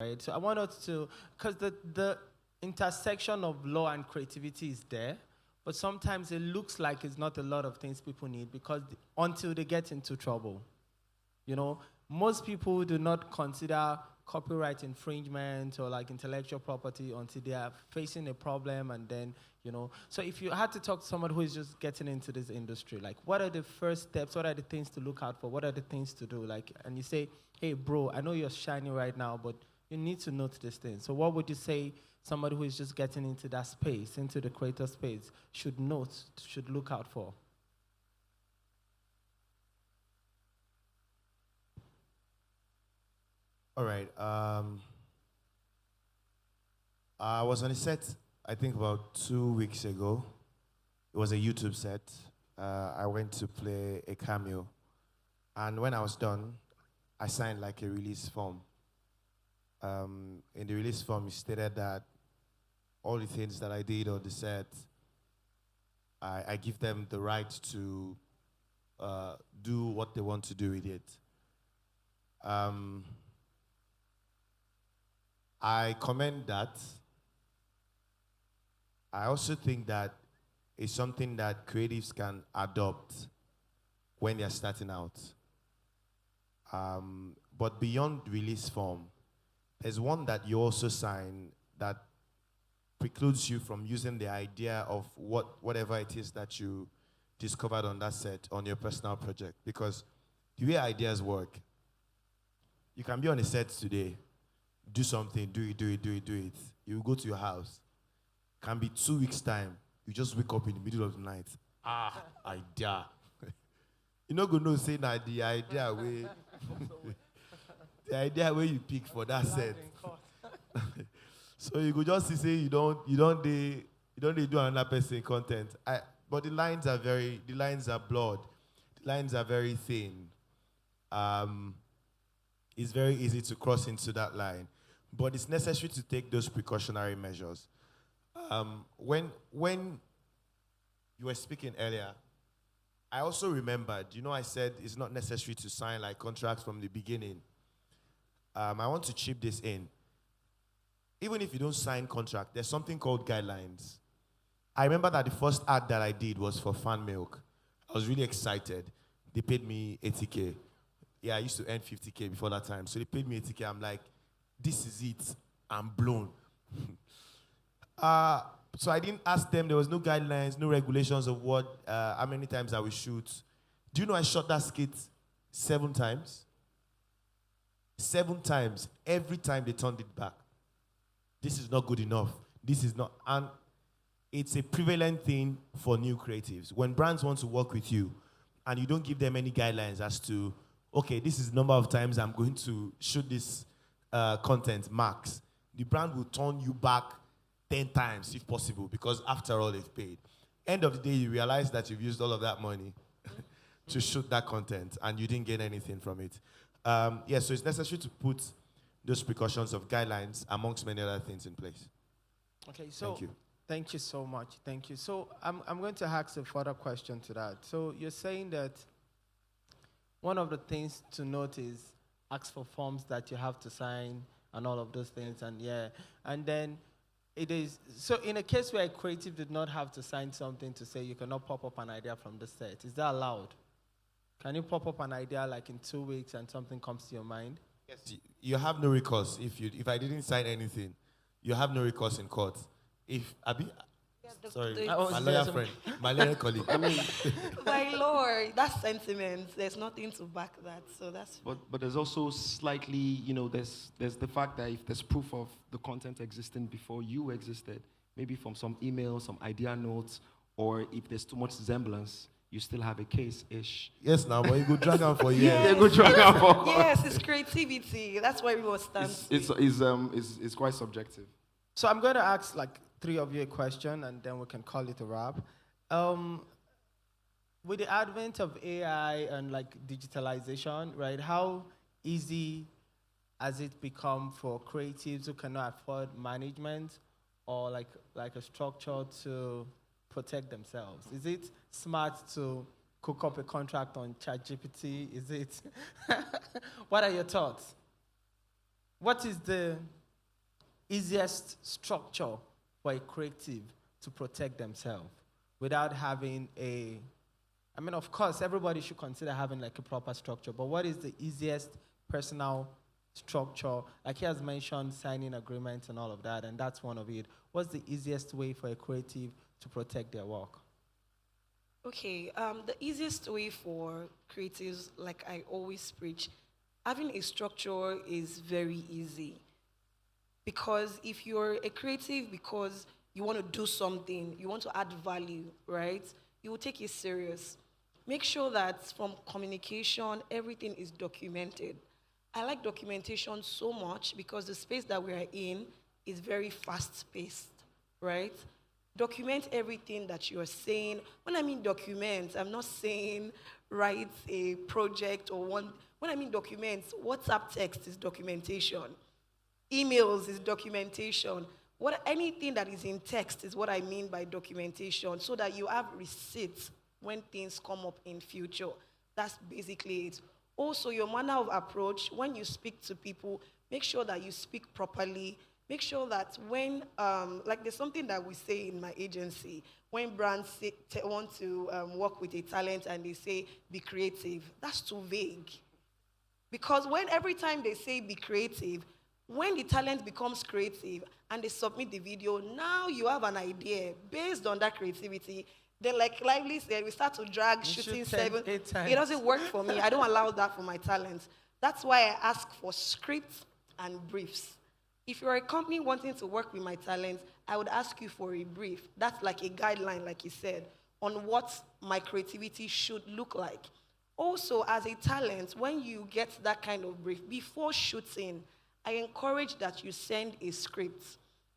right? So I want us to, because the intersection of law and creativity is there, but sometimes it looks like it's not a lot of things people need because until they get into trouble, you know, most people do not consider copyright infringement or like intellectual property until they are facing a problem and then, you know. So if you had to talk to someone who is just getting into this industry, like what are the first steps? What are the things to look out for? What are the things to do? Like, and you say, hey, bro, I know you're shining right now, but you need to note this thing. So what would you say somebody who is just getting into that space, into the creator space, should note, should look out for? All right. I was on a set, I think about 2 weeks ago. It was a YouTube set. I went to play a cameo. And when I was done, I signed like a release form. In the release form, it stated that all the things that I did on the set, I give them the right to do what they want to do with it. I commend that. I also think that it's something that creatives can adopt when they're starting out. But beyond release form, there's one that you also sign that precludes you from using the idea of whatever it is that you discovered on that set on your personal project. Because the way ideas work, you can be on a set today, do something, do it. You go to your house. Can be 2 weeks' time. You just wake up in the middle of the night. Idea. You're not going to say that the idea where the idea where you pick for that set. So you could just say you don't do another person content. But the lines are blurred. The lines are very thin. It's very easy to cross into that line. But it's necessary to take those precautionary measures. When you were speaking earlier, I also remembered, I said it's not necessary to sign like contracts from the beginning. I want to chip this in. Even if you don't sign contract, there's something called guidelines. I remember that the first ad that I did was for Fan Milk. I was really excited. They paid me 80K. Yeah, I used to earn 50K before that time. So they paid me 80K. I'm like, this is it. I'm blown. So I didn't ask them. There was no guidelines, no regulations of how many times I would shoot. Do you know I shot that skit 7 times? 7 times. Every time they turned it back. This is not good enough. This is not. And it's a prevalent thing for new creatives. When brands want to work with you and you don't give them any guidelines as to, okay, this is the number of times I'm going to shoot this content max, the brand will turn you back 10 times if possible because after all they've paid. End of the day, you realize that you've used all of that money to shoot that content and you didn't get anything from it. So it's necessary to put those precautions of guidelines amongst many other things in place. Okay, so thank you. Thank you so much. Thank you. So I'm going to ask a further question to that. So you're saying that one of the things to note is ask for forms that you have to sign and all of those things, and then it is, so in a case where a creative did not have to sign something to say you cannot pop up an idea from the set, is that allowed? Can you pop up an idea like in 2 weeks and something comes to your mind? Yes, you have no recourse. If I didn't sign anything, you have no recourse in court. My lawyer friend, my lawyer colleague. My lord, that's sentiment. There's nothing to back that, so that's. But there's also slightly, there's the fact that if there's proof of the content existing before you existed, maybe from some emails, some idea notes, or if there's too much resemblance, you still have a case-ish. Yes, now, but you go drag on for years. Yes. You go drag on for Yes, it's creativity. That's where we will stand. It's quite subjective. So I'm going to ask like 3 of you a question, and then we can call it a wrap. With the advent of AI and like digitalization, right? How easy has it become for creatives who cannot afford management or like a structure to protect themselves? Is it smart to cook up a contract on ChatGPT? Is it? What are your thoughts? what is the easiest structure for a creative to protect themselves without having a, I mean, of course, everybody should consider having like a proper structure, but what is the easiest personal structure? Like he has mentioned signing agreements and all of that, and that's one of it. What's the easiest way for a creative to protect their work? Okay, the easiest way for creatives, like I always preach, having a structure is very easy. Because if you're a creative because you want to do something, you want to add value, right? You will take it serious. Make sure that from communication, everything is documented. I like documentation so much because the space that we are in is very fast-paced, right? Document everything that you're saying. When I mean document, I'm not saying write a project or one. When I mean documents, WhatsApp text is documentation. Emails is documentation. Anything that is in text is what I mean by documentation, so that you have receipts when things come up in future. That's basically it. Also, your manner of approach, when you speak to people, make sure that you speak properly. Make sure that when, like there's something that we say in my agency, when brands want to work with a talent and they say, be creative, that's too vague. Because every time they say be creative, when the talent becomes creative and they submit the video, now you have an idea based on that creativity. Then, like Lively said, we start to drag shooting 7, 8 times. It doesn't work for me. I don't allow that for my talents. That's why I ask for scripts and briefs. If you're a company wanting to work with my talents, I would ask you for a brief. That's like a guideline, like you said, on what my creativity should look like. Also, as a talent, when you get that kind of brief, before shooting, I encourage that you send a script.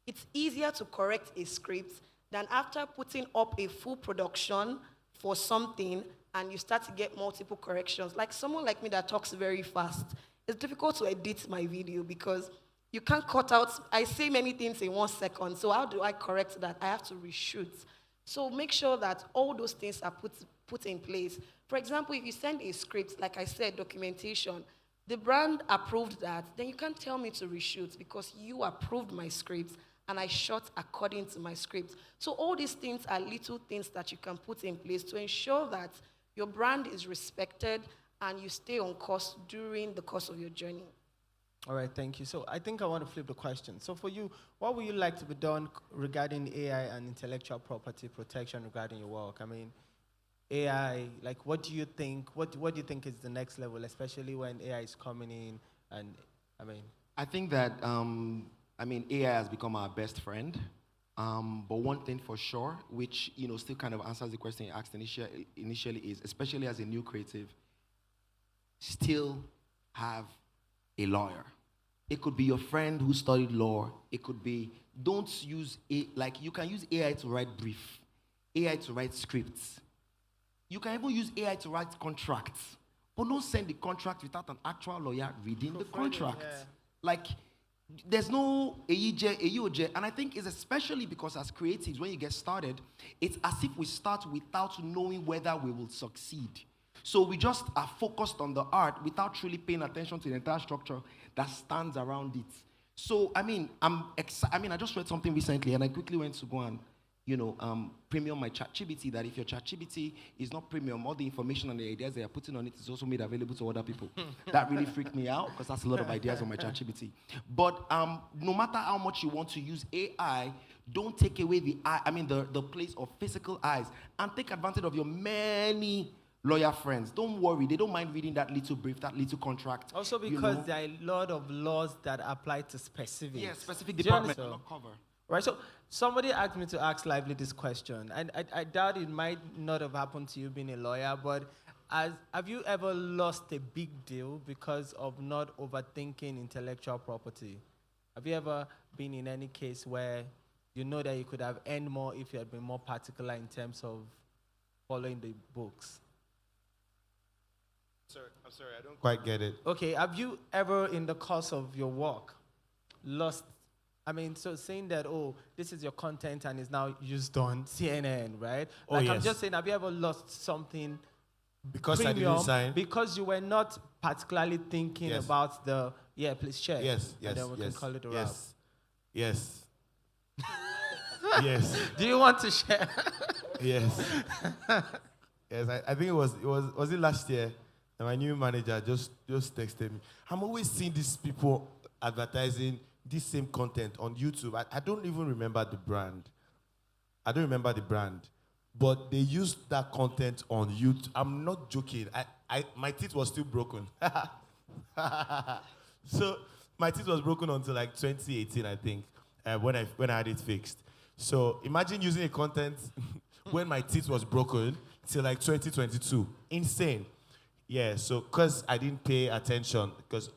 It's easier to correct a script than after putting up a full production for something and you start to get multiple corrections. Like someone like me that talks very fast, it's difficult to edit my video because you can't cut out, I say many things in 1 second, so how do I correct that? I have to reshoot. So make sure that all those things are put in place. For example, if you send a script, like I said, documentation, the brand approved that, then you can't tell me to reshoot because you approved my script and I shot according to my script. So all these things are little things that you can put in place to ensure that your brand is respected and you stay on course during the course of your journey. All right, thank you. So I think I want to flip the question. So for you, what would you like to be done regarding AI and intellectual property protection regarding your work? I mean, AI, like what do you think, what do you think is the next level, especially when AI is coming in and, I think that, AI has become our best friend. But one thing for sure, which, still kind of answers the question you asked initially is, especially as a new creative, still have a lawyer. It could be your friend who studied law. It could be, don't use, you can use AI to write brief, AI to write scripts. You can even use AI to write contracts. But don't send the contract without an actual lawyer reading the contract. Yeah. Like, there's no AUJ, and I think it's especially because as creatives, when you get started, it's as if we start without knowing whether we will succeed. So we just are focused on the art without truly paying attention to the entire structure that stands around it. So, I just read something recently, and I quickly went to go and, premium my ChatGPT, that if your ChatGPT is not premium, all the information and the ideas they are putting on it is also made available to other people. That really freaked me out, because that's a lot of ideas on my ChatGPT. But no matter how much you want to use AI, don't take away the place of physical eyes, and take advantage of your many lawyer friends. Don't worry, they don't mind reading that little brief, that little contract. Also because there are a lot of laws that apply to specific. Yeah, specific department cover. Right, so somebody asked me to ask Lively this question, and I doubt it might not have happened to you being a lawyer, but have you ever lost a big deal because of not overthinking intellectual property? Have you ever been in any case where you know that you could have earned more if you had been more particular in terms of following the books? I'm sorry, I don't quite get it. Okay, have you ever in the course of your work lost, so saying that, this is your content and is now used on CNN, right? Yes. I'm just saying, have you ever lost something because premium, I didn't sign? Because you were not particularly thinking Yes. about the, please share. Yes, And then we yes, can call it a wrap. yes, yes, yes, Do you want to share? yes, yes. I think was it last year? And my new manager just texted me. I'm always seeing these people advertising this same content on YouTube. I don't even remember the brand. I don't remember the brand, but they used that content on YouTube. I'm not joking. My teeth was still broken. So my teeth was broken until like 2018, I think, when I had it fixed. So imagine using a content when my teeth was broken till like 2022. Insane. Yeah. So because I didn't pay attention, because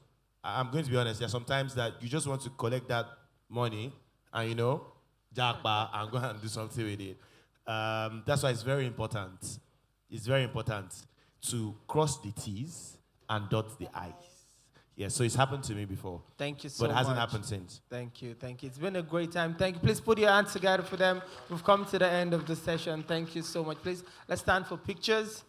I'm going to be honest, there are sometimes that you just want to collect that money and jackpot and go and do something with it. That's why it's very important. It's very important to cross the T's and dot the I's. Yeah, so it's happened to me before. Thank you so much. But it hasn't happened since. Thank you. It's been a great time. Thank you. Please put your hands together for them. We've come to the end of the session. Thank you so much. Please, let's stand for pictures.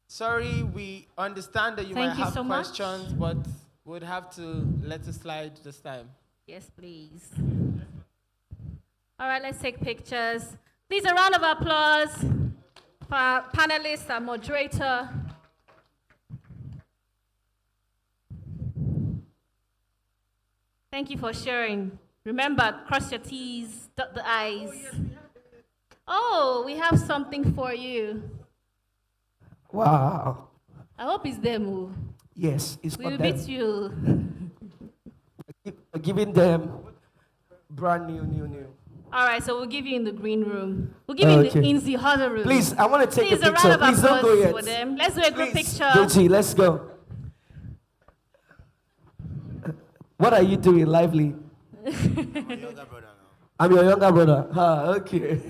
Sorry, we understand that you might have questions, but we'd have to let it slide this time. Yes, please. All right, let's take pictures. Please, a round of applause for our panelists and moderator. Thank you for sharing. Remember, cross your T's, dot the I's. Oh, we have something for you. Wow. I hope it's them who Yes, it's for will them. beat you. Giving them brand new. All right, so we'll give you in the green room. We'll give you Okay. in the huddle room. Please, I want to take Please, a a picture. round of Please don't go applause yet. for them. Let's do a group Please, picture. Doji, let's go. What are you doing, Lively? I'm your younger brother. Okay.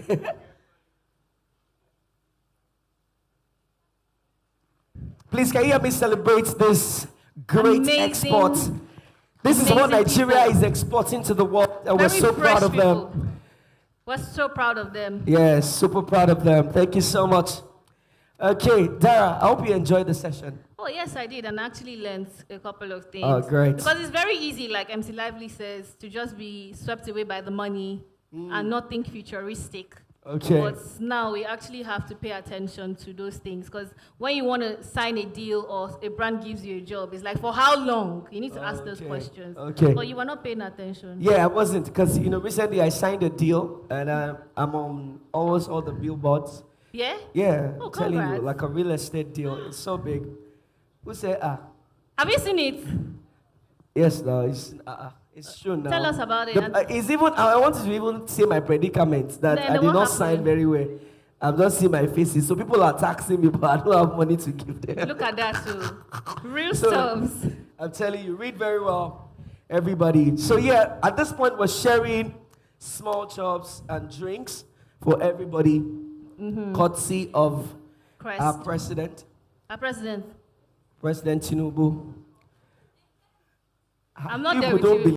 Please, can you help me celebrate this great Amazing, export? This is what amazing Nigeria people. is exporting to the world, and we're Very so proud fresh of people. them. We're so proud of them. Yes, super proud of them. Thank you so much. Okay, Dara, I hope you enjoyed the session. Oh, yes, I did, and I actually learned a couple of things. Oh, great. Because it's very easy, like MC Lively says, to just be swept away by the money and not think futuristic. Okay. But now we actually have to pay attention to those things, because when you want to sign a deal or a brand gives you a job, it's like, for how long? You need to ask those Okay. questions. Okay. But you were not paying attention. Yeah, I wasn't, because recently I signed a deal, and I'm on almost all the billboards. Yeah? Yeah, Oh, I'm telling you, congrats. like a real estate deal. It's so big. Who said Have you seen it? Yes, no, it's true now. Tell us about it. It's even. I wanted to even say my predicament that Then I did what not sign happened? very well. I'm just seeing my faces, so people are taxing me, but I don't have money to give them. Look at that, too. Real So- stuffs. I'm telling you, read very well, everybody. So yeah, at this point, we're sharing small chops and drinks for everybody, courtesy of CREST. our president, Our president. President Tinubu. I'm not People there with don't you. believe